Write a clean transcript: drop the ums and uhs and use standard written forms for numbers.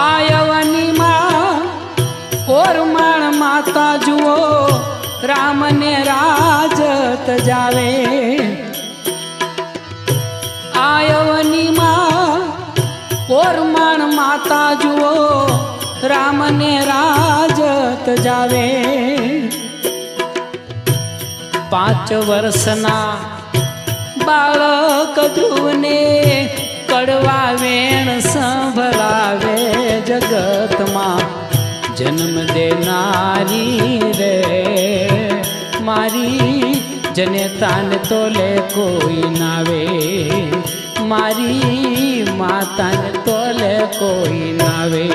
आयवनी मां ओरमाण माता जुओ राम ने राजत जावे। आयवनी मां ओरमाण माता जुओ राम ने राजत जावे। 5 वर्षना बालक ध्रुव ने कड़वा वेण संभळावे। जगत मां जन्म देनारी रे मारी जनेता ने तोले कोई नावे। मारी माता ने तोले कोई नावे।